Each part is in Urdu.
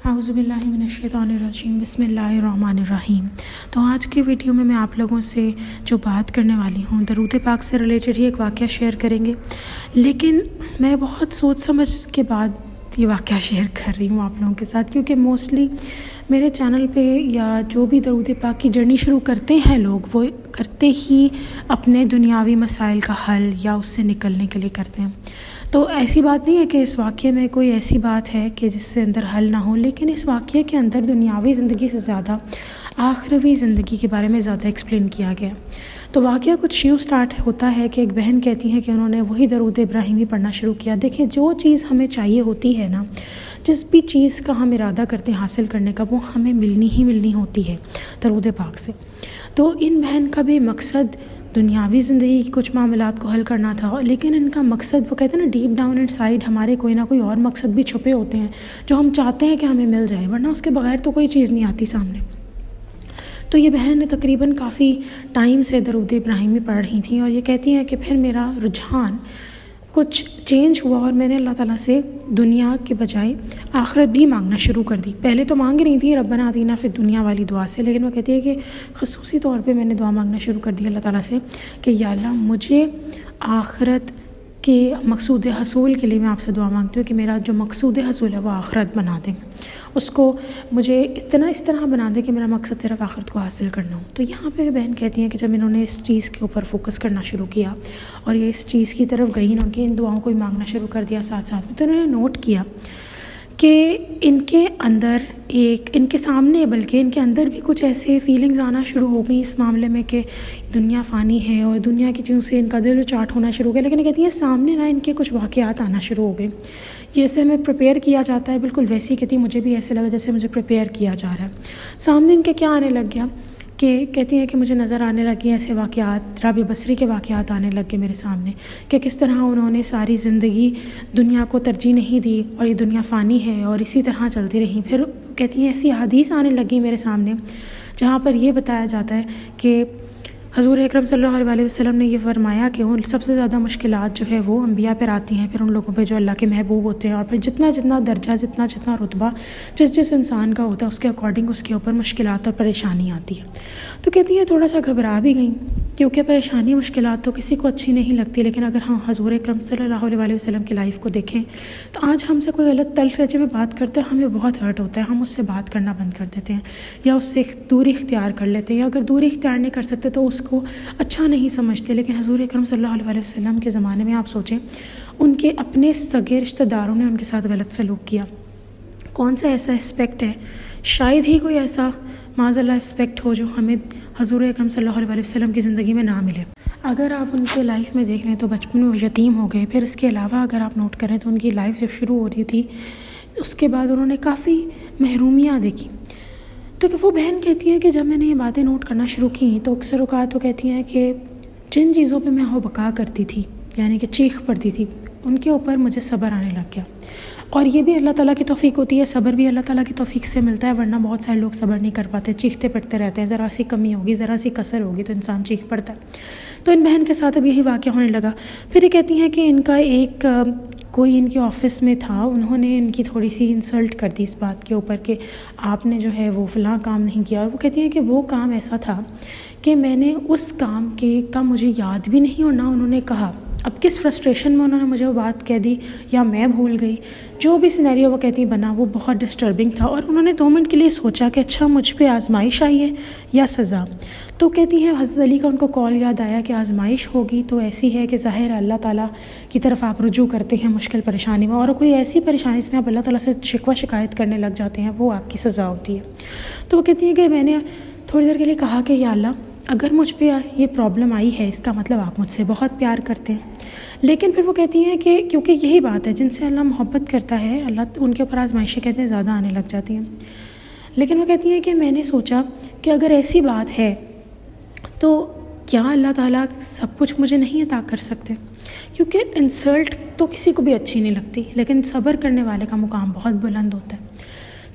اعوذ باللہ من الشیطان الرجیم، بسم اللہ الرحمن الرحیم۔ تو آج کی ویڈیو میں آپ لوگوں سے جو بات کرنے والی ہوں درود پاک سے ریلیٹڈ ہی ایک واقعہ شیئر کریں گے، لیکن میں بہت سوچ سمجھ کے بعد یہ واقعہ شیئر کر رہی ہوں آپ لوگوں کے ساتھ، کیونکہ موسٹلی میرے چینل پہ یا جو بھی درود پاک کی جرنی شروع کرتے ہیں لوگ، وہ کرتے ہی اپنے دنیاوی مسائل کا حل یا اس سے نکلنے کے لیے کرتے ہیں۔ تو ایسی بات نہیں ہے کہ اس واقعے میں کوئی ایسی بات ہے کہ جس سے اندر حل نہ ہو، لیکن اس واقعے کے اندر دنیاوی زندگی سے زیادہ آخروی زندگی کے بارے میں زیادہ ایکسپلین کیا گیا۔ تو واقعہ کچھ یوں سٹارٹ ہوتا ہے کہ ایک بہن کہتی ہیں کہ انہوں نے وہی درود ابراہیمی پڑھنا شروع کیا۔ دیکھیں، جو چیز ہمیں چاہیے ہوتی ہے نا، جس بھی چیز کا ہم ارادہ کرتے ہیں حاصل کرنے کا، وہ ہمیں ملنی ہوتی ہے درود پاک سے۔ تو ان بہن کا بھی مقصد دنیاوی زندگی کی کچھ معاملات کو حل کرنا تھا، لیکن ان کا مقصد، وہ کہتے ہیں نا ڈیپ ڈاؤن ان سائڈ ہمارے کوئی نہ کوئی اور مقصد بھی چھپے ہوتے ہیں جو ہم چاہتے ہیں کہ ہمیں مل جائے، ورنہ اس کے بغیر تو کوئی چیز نہیں آتی سامنے۔ تو یہ بہن تقریباً کافی ٹائم سے درود ابراہیمی پڑھ رہی تھیں، اور یہ کہتی ہیں کہ پھر میرا رجحان کچھ چینج ہوا اور میں نے اللہ تعالیٰ سے دنیا کے بجائے آخرت بھی مانگنا شروع کر دی۔ پہلے تو مانگ رہی تھی ربنا آتینا فی الدنیا والی دعا سے، لیکن وہ کہتی ہے کہ خصوصی طور پہ میں نے دعا مانگنا شروع کر دی اللہ تعالیٰ سے کہ یا اللہ، مجھے آخرت کے مقصود حصول کے لیے میں آپ سے دعا مانگتی ہوں کہ میرا جو مقصود حصول ہے وہ آخرت بنا دیں، اس کو مجھے اس طرح بنا دے کہ میرا مقصد صرف آخرت کو حاصل کرنا ہو۔ تو یہاں پہ بہن کہتی ہیں کہ جب انہوں نے اس چیز کے اوپر فوکس کرنا شروع کیا اور یہ اس چیز کی طرف گئی، ان کی ان دعاؤں کو مانگنا شروع کر دیا ساتھ میں، تو انہوں نے نوٹ کیا کہ ان کے سامنے بلکہ ان کے اندر بھی کچھ ایسے فیلنگز آنا شروع ہو گئیں اس معاملے میں کہ دنیا فانی ہے اور دنیا کی چیزوں سے ان کا دل چاٹ ہونا شروع ہو گیا۔ لیکن کہتی ہیں سامنے نہ ان کے کچھ واقعات آنا شروع ہو گئے، جیسے ہمیں پریپیئر کیا جاتا ہے، بالکل ویسے ہی کہتی مجھے بھی ایسے لگا جیسے مجھے پریپیئر کیا جا رہا ہے۔ سامنے ان کے کیا آنے لگ گیا کہ کہتی ہیں کہ مجھے نظر آنے لگی ایسے واقعات، رابعہ بصری کے واقعات آنے لگ گئے میرے سامنے کہ کس طرح انہوں نے ساری زندگی دنیا کو ترجیح نہیں دی اور یہ دنیا فانی ہے اور اسی طرح چلتی رہیں۔ پھر کہتی ہیں ایسی حدیث آنے لگی میرے سامنے جہاں پر یہ بتایا جاتا ہے کہ حضور اکرم صلی اللہ علیہ وسلم نے یہ فرمایا کہ ان سب سے زیادہ مشکلات جو ہے وہ انبیاء پر آتی ہیں، پھر ان لوگوں پہ جو اللہ کے محبوب ہوتے ہیں، اور پھر جتنا درجہ، جتنا رتبہ جس انسان کا ہوتا ہے اس کے اکارڈنگ اس کے اوپر مشکلات اور پریشانی آتی ہے۔ تو کہتی ہیں تھوڑا سا گھبرا بھی گئیں، کیونکہ پریشانی مشکلات تو کسی کو اچھی نہیں لگتی، لیکن اگر ہم حضور اکرم صلی اللہ علیہ وسلم کی لائف کو دیکھیں تو آج ہم سے کوئی غلط تلخ لہجے میں بات کرتے ہیں، ہمیں بہت ہرٹ ہوتا ہے، ہم اس سے بات کرنا بند کر دیتے ہیں یا اس سے دوری اختیار کر لیتے ہیں، یا اگر دوری اختیار نہیں کر سکتے تو اس کو اچھا نہیں سمجھتے۔ لیکن حضور اکرم صلی اللہ علیہ وسلم کے زمانے میں آپ سوچیں، ان کے اپنے سگے رشتہ داروں نے ان کے ساتھ غلط سلوک کیا۔ کون سا ایسا اسپیکٹ ہے، شاید ہی کوئی ایسا معاذ اللہ اسپیکٹ ہو جو ہمیں حضور اکرم صلی اللہ علیہ وسلم کی زندگی میں نہ ملے۔ اگر آپ ان کے لائف میں دیکھ لیں تو بچپن میں وہ یتیم ہو گئے، پھر اس کے علاوہ اگر آپ نوٹ کریں تو ان کی لائف جب شروع ہوتی تھی اس کے بعد انہوں نے کافی محرومیاں دیکھی۔ تو کہ وہ بہن کہتی ہیں کہ جب میں نے یہ باتیں نوٹ کرنا شروع کی تو اکثر اوقات وہ کہتی ہیں کہ جن چیزوں پہ میں ہو بقا کرتی تھی، یعنی کہ چیخ پڑتی تھی، ان کے اوپر مجھے صبر آنے لگ گیا۔ اور یہ بھی اللہ تعالیٰ کی توفیق ہوتی ہے، صبر بھی اللہ تعالیٰ کی توفیق سے ملتا ہے، ورنہ بہت سارے لوگ صبر نہیں کر پاتے، چیختے پڑتے رہتے ہیں، ذرا سی کمی ہوگی، ذرا سی کسر ہوگی تو انسان چیخ پڑتا ہے۔ تو ان بہن کے ساتھ اب یہی واقعہ ہونے لگا۔ پھر یہ کہتی ہیں کہ ان کا کوئی ان کے آفس میں تھا، انہوں نے ان کی تھوڑی سی انسلٹ کر دی اس بات کے اوپر کہ آپ نے جو ہے وہ فلاں کام نہیں کیا، اور وہ کہتی ہیں کہ وہ کام ایسا تھا کہ میں نے اس کام کا مجھے یاد بھی نہیں اور نہ انہوں نے کہا۔ اب کس فرسٹریشن میں انہوں نے مجھے وہ بات کہہ دی یا میں بھول گئی، جو بھی سینیریو وہ کہتی بنا وہ بہت ڈسٹربنگ تھا، اور انہوں نے 2 منٹ کے لیے سوچا کہ اچھا مجھ پہ آزمائش آئی ہے یا سزا۔ تو کہتی ہیں حضرت علی کا ان کو کال یاد آیا کہ آزمائش ہوگی تو ایسی ہے کہ ظاہر اللہ تعالیٰ کی طرف آپ رجوع کرتے ہیں مشکل پریشانی میں، اور کوئی ایسی پریشانی اس میں آپ اللہ تعالیٰ سے شکوہ شکایت کرنے لگ جاتے ہیں، وہ آپ کی سزا ہوتی ہے۔ تو وہ کہتی ہیں کہ میں نے تھوڑی دیر کے لیے کہا کہ یا اللہ، اگر مجھ پہ یہ پرابلم آئی ہے اس کا مطلب آپ مجھ سے بہت پیار کرتے ہیں۔ لیکن پھر وہ کہتی ہیں کہ کیونکہ یہی بات ہے، جن سے اللہ محبت کرتا ہے اللہ ان کے اوپر آزمائشیں کہتے ہیں زیادہ آنے لگ جاتی ہیں۔ لیکن وہ کہتی ہیں کہ میں نے سوچا کہ اگر ایسی بات ہے تو کیا اللہ تعالیٰ سب کچھ مجھے نہیں عطا کر سکتے، کیونکہ انسلٹ تو کسی کو بھی اچھی نہیں لگتی، لیکن صبر کرنے والے کا مقام بہت بلند ہوتا ہے۔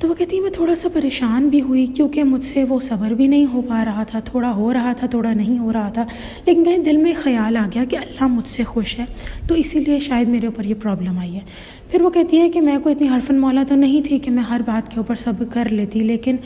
تو وہ کہتی ہے میں تھوڑا سا پریشان بھی ہوئی، کیونکہ مجھ سے وہ صبر بھی نہیں ہو پا رہا تھا، تھوڑا ہو رہا تھا تھوڑا نہیں ہو رہا تھا، لیکن کہیں دل میں خیال آ گیا کہ اللہ مجھ سے خوش ہے تو اسی لیے شاید میرے اوپر یہ پرابلم آئی ہے۔ پھر وہ کہتی ہے کہ میں کوئی اتنی حرفن مولا تو نہیں تھی کہ میں ہر بات کے اوپر صبر کر لیتی، لیکن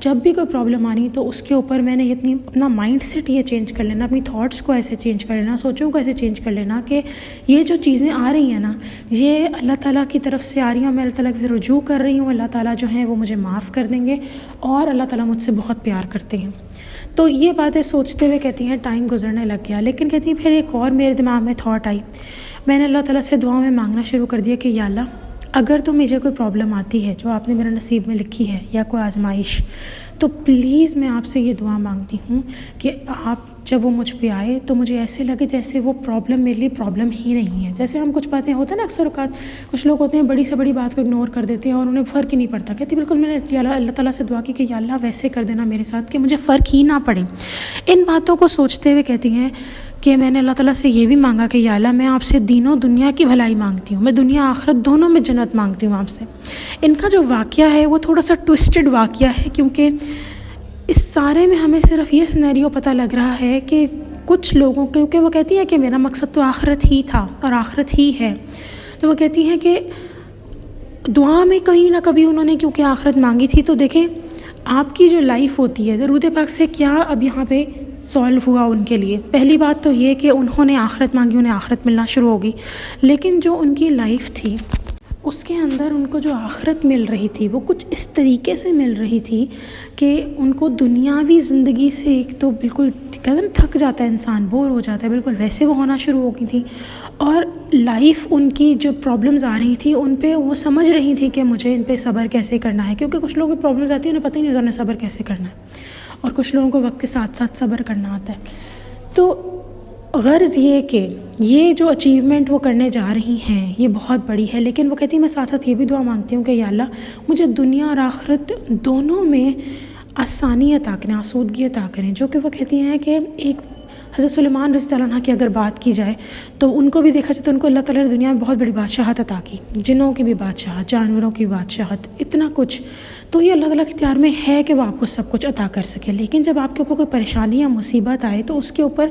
جب بھی کوئی پرابلم آنی تو اس کے اوپر میں نے اپنا مائنڈ سیٹ یہ چینج کر لینا، اپنی تھاٹس کو ایسے چینج کر لینا، سوچوں کو ایسے چینج کر لینا کہ یہ جو چیزیں آ رہی ہیں نا یہ اللہ تعالیٰ کی طرف سے آ رہی ہیں، میں اللہ تعالیٰ کی طرف رجوع کر رہی ہوں، اللہ تعالیٰ جو ہیں وہ مجھے معاف کر دیں گے اور اللہ تعالیٰ مجھ سے بہت پیار کرتے ہیں۔ تو یہ باتیں سوچتے ہوئے کہتی ہیں ٹائم گزرنے لگ گیا، لیکن کہتی ہیں پھر ایک اور میرے دماغ میں تھاٹ آئی، میں نے اللہ تعالیٰ سے دعا میں مانگنا شروع کر دیا کہ یا اللہ اگر تو مجھے کوئی پرابلم آتی ہے جو آپ نے میرے نصیب میں لکھی ہے یا کوئی آزمائش، تو پلیز میں آپ سے یہ دعا مانگتی ہوں کہ آپ جب وہ مجھ پہ آئے تو مجھے ایسے لگے جیسے وہ پرابلم میرے لیے پرابلم ہی نہیں ہے۔ جیسے ہم کچھ باتیں ہوتے ہیں نا، اکثر اوقات کچھ لوگ ہوتے ہیں بڑی سے بڑی بات کو اگنور کر دیتے ہیں اور انہیں فرق ہی نہیں پڑتا، کہتی بالکل میں نے اللہ تعالیٰ سے دعا کی کہ یا اللہ ویسے کر دینا میرے ساتھ کہ مجھے فرق ہی نہ پڑے۔ ان باتوں کو سوچتے ہوئے کہتی ہیں کہ میں نے اللہ تعالیٰ سے یہ بھی مانگا کہ یا اللہ میں آپ سے دین و دنیا کی بھلائی مانگتی ہوں، میں دنیا آخرت دونوں میں جنت مانگتی ہوں آپ سے۔ ان کا جو واقعہ ہے وہ تھوڑا سا ٹوسٹڈ واقعہ ہے، کیونکہ اس سارے میں ہمیں صرف یہ سینیریو پتہ لگ رہا ہے کہ کچھ لوگوں کے، کیونکہ وہ کہتی ہے کہ میرا مقصد تو آخرت ہی تھا اور آخرت ہی ہے، تو وہ کہتی ہیں کہ دعا میں کہیں نہ کبھی انہوں نے کیونکہ آخرت مانگی تھی۔ تو دیکھیں آپ کی جو لائف ہوتی ہے درود پاک سے کیا اب یہاں پہ سالو ہوا ان کے لیے۔ پہلی بات تو یہ کہ انہوں نے آخرت مانگی، انہیں آخرت ملنا شروع ہوگی، لیکن جو ان کی لائف تھی اس کے اندر ان کو جو آخرت مل رہی تھی وہ کچھ اس طریقے سے مل رہی تھی کہ ان کو دنیاوی زندگی سے ایک تو بالکل کہتے ہیں تھک جاتا ہے انسان، بور ہو جاتا ہے، بالکل ویسے وہ ہونا شروع ہو گئی تھی، اور لائف ان کی جو پرابلمز آ رہی تھی ان پہ وہ سمجھ رہی تھی کہ مجھے ان پہ صبر کیسے کرنا ہے، کیونکہ کچھ لوگوں کی پرابلمز آتی ہیں انہیں پتہ ہی نہیں ہوتا انہیں صبر کیسے کرنا ہے، اور کچھ لوگوں کو وقت کے ساتھ ساتھ صبر کرنا آتا ہے۔ تو غرض یہ کہ یہ جو اچیومنٹ وہ کرنے جا رہی ہیں یہ بہت بڑی ہے، لیکن وہ کہتی ہیں میں ساتھ ساتھ یہ بھی دعا مانگتی ہوں کہ یا اللہ مجھے دنیا اور آخرت دونوں میں آسانی عطا کریں، آسودگی عطا کریں، جو کہ وہ کہتی ہیں کہ ایک حضرت سلیمان رضی اللہ عنہ کی اگر بات کی جائے تو ان کو بھی دیکھا جائے تو ان کو اللہ تعالیٰ نے دنیا میں بہت بڑی بادشاہت عطا کی، جنوں کی بھی بادشاہت، جانوروں کی بادشاہت، اتنا کچھ، تو یہ اللہ تعالیٰ کے اختیار میں ہے کہ وہ آپ کو سب کچھ عطا کر سکے۔ لیکن جب آپ کے اوپر کوئی پریشانی یا مصیبت آئے تو اس کے اوپر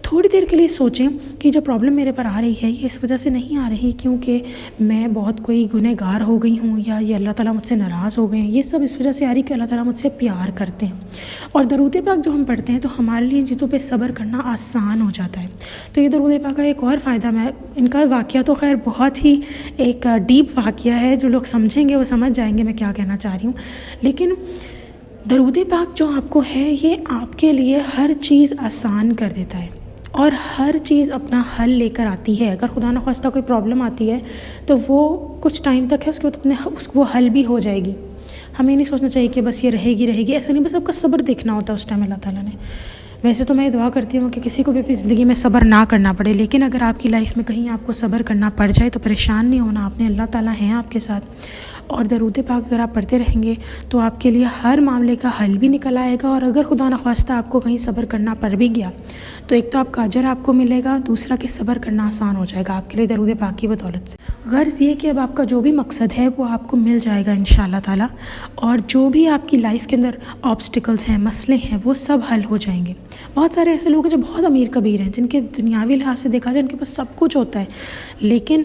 تھوڑی دیر کے لیے سوچیں کہ جو پرابلم میرے پر آ رہی ہے یہ اس وجہ سے نہیں آ رہی کیونکہ میں بہت کوئی گنہگار ہو گئی ہوں یا یہ اللہ تعالیٰ مجھ سے ناراض ہو گئے ہیں، یہ سب اس وجہ سے آ رہی کہ اللہ تعالیٰ مجھ سے پیار کرتے ہیں۔ اور درود پاک جو ہم پڑھتے ہیں تو ہمارے لیے ان چیزوں پہ صبر کرنا آسان ہو جاتا ہے۔ تو یہ درود پاک کا ایک اور فائدہ، میں ان کا واقعہ تو خیر بہت ہی ایک ڈیپ واقعہ ہے، جو لوگ سمجھیں گے وہ سمجھ جائیں گے میں کیا کہنا چاہ رہی ہوں، لیکن درود پاک جو آپ کو ہے یہ آپ کے لیے ہر چیز آسان کر دیتا ہے اور ہر چیز اپنا حل لے کر آتی ہے۔ اگر خدا نخواستہ کوئی پرابلم آتی ہے تو وہ کچھ ٹائم تک ہے، اس کے بعد وہ حل بھی ہو جائے گی۔ ہمیں نہیں سوچنا چاہیے کہ بس یہ رہے گی ایسا نہیں، بس آپ کا صبر دیکھنا ہوتا ہے اس ٹائم اللہ تعالیٰ نے۔ ویسے تو میں یہ دعا کرتی ہوں کہ کسی کو بھی اپنی زندگی میں صبر نہ کرنا پڑے، لیکن اگر آپ کی لائف میں کہیں آپ کو صبر کرنا پڑ جائے تو پریشان نہیں ہونا، آپ نے اللہ تعالیٰ ہیں آپ کے ساتھ، اور درود پاک اگر آپ پڑھتے رہیں گے تو آپ کے لیے ہر معاملے کا حل بھی نکل آئے گا، اور اگر خدا نخواستہ آپ کو کہیں صبر کرنا پڑ بھی گیا تو ایک تو آپ کا اجر آپ کو ملے گا، دوسرا کہ صبر کرنا آسان ہو جائے گا آپ کے لیے درود پاک کی بدولت سے۔ غرض یہ کہ اب آپ کا جو بھی مقصد ہے وہ آپ کو مل جائے گا انشاءاللہ تعالیٰ، اور جو بھی آپ کی لائف کے اندر آبسٹیکلز ہیں، مسئلے ہیں، وہ سب حل ہو جائیں گے۔ بہت سارے ایسے لوگ ہیں جو بہت امیر کبیر ہیں، جن کے دنیاوی لحاظ سے دیکھا جائے ان کے پاس سب کچھ ہوتا ہے، لیکن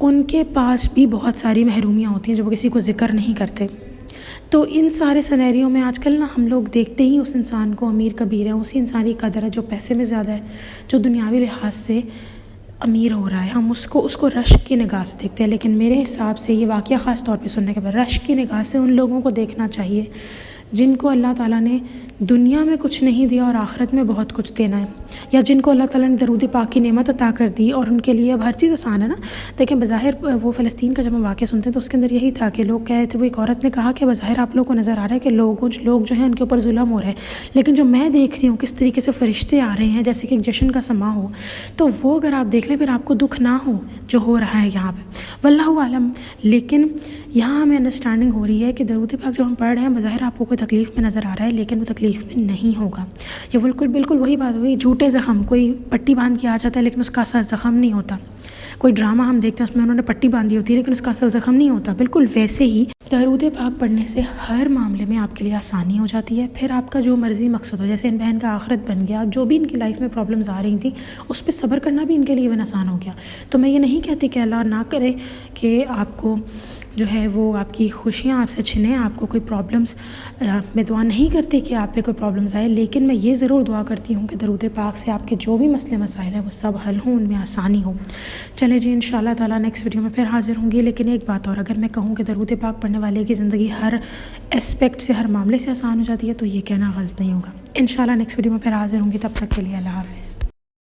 ان کے پاس بھی بہت ساری محرومیاں ہوتی ہیں جو وہ کسی کو ذکر نہیں کرتے۔ تو ان سارے سینیریو میں آج کل ہم لوگ دیکھتے ہی اس انسان کو امیر کبیر ہے، اسی انسان کی قدر ہے جو پیسے میں زیادہ ہے، جو دنیاوی لحاظ سے امیر ہو رہا ہے، ہم اس کو رشک کی نگاہ سے دیکھتے ہیں۔ لیکن میرے حساب سے یہ واقعہ خاص طور پہ سننے کے بعد رشک کی نگاہ سے ان لوگوں کو دیکھنا چاہیے جن کو اللہ تعالیٰ نے دنیا میں کچھ نہیں دیا اور آخرت میں بہت کچھ دینا ہے، یا جن کو اللہ تعالیٰ نے درود پاک کی نعمت عطا کر دی اور ان کے لیے اب ہر چیز آسان ہے نا۔ دیکھیں بظاہر وہ فلسطین کا جب ہم واقعہ سنتے ہیں تو اس کے اندر یہی تھا کہ لوگ کہہ رہے تھے، وہ ایک عورت نے کہا کہ بظاہر آپ لوگوں کو نظر آ رہا ہے کہ لوگ جو ہیں ان کے اوپر ظلم ہو رہا ہے، لیکن جو میں دیکھ رہی ہوں کس طریقے سے فرشتے آ رہے ہیں جیسے کہ ایک جشن کا سما ہو، تو وہ اگر آپ دیکھ لیں پھر آپ کو دکھ نہ ہو جو ہو رہا ہے یہاں پہ، واللہ عالم۔ لیکن یہاں ہمیں انڈرسٹینڈنگ ہو رہی ہے کہ درود پاک جو ہم پڑھ رہے ہیں بظاہر آپ کو کوئی تکلیف میں نظر آ رہا ہے، لیکن وہ تکلیف میں نہیں ہوگا۔ یہ بالکل وہی بات ہوئی، جھوٹے زخم، کوئی پٹی باندھ کے آ جاتا ہے لیکن اس کا اصل زخم نہیں ہوتا۔ کوئی ڈرامہ ہم دیکھتے ہیں اس میں انہوں نے پٹی باندھی ہوتی ہے لیکن اس کا اصل زخم نہیں ہوتا، بالکل ویسے ہی درود پاک پڑھنے سے ہر معاملے میں آپ کے لیے آسانی ہو جاتی ہے. پھر آپ کا جو مرضی مقصد ہو، جیسے ان بہن کا آخرت بن گیا، جو بھی ان کی لائف میں پرابلمز آ رہی تھیں اس پہ صبر کرنا بھی ان کے لیے آسان ہو گیا. تو میں یہ نہیں کہتی کہ اللہ نہ کرے کہ آپ کو جو ہے وہ آپ کی خوشیاں آپ سے چھنیں، آپ کو کوئی پرابلمس، میں دعا نہیں کرتی کہ آپ پہ کوئی پرابلمس آئے، لیکن میں یہ ضرور دعا کرتی ہوں کہ درود پاک سے آپ کے جو بھی مسئلے مسائل ہیں وہ سب حل ہوں، ان میں آسانی ہو. چلے جی، انشاءاللہ تعالیٰ نیکسٹ ویڈیو میں پھر حاضر ہوں گی. لیکن ایک بات اور، اگر میں کہوں کہ درود پاک پڑھنے والے کی زندگی ہر اسپیکٹ سے، ہر معاملے سے آسان ہو جاتی ہے، تو یہ کہنا غلط نہیں ہوگا. انشاءاللہ نیکسٹ ویڈیو میں پھر حاضر ہوں گی. تب تک کے لیے اللہ حافظ.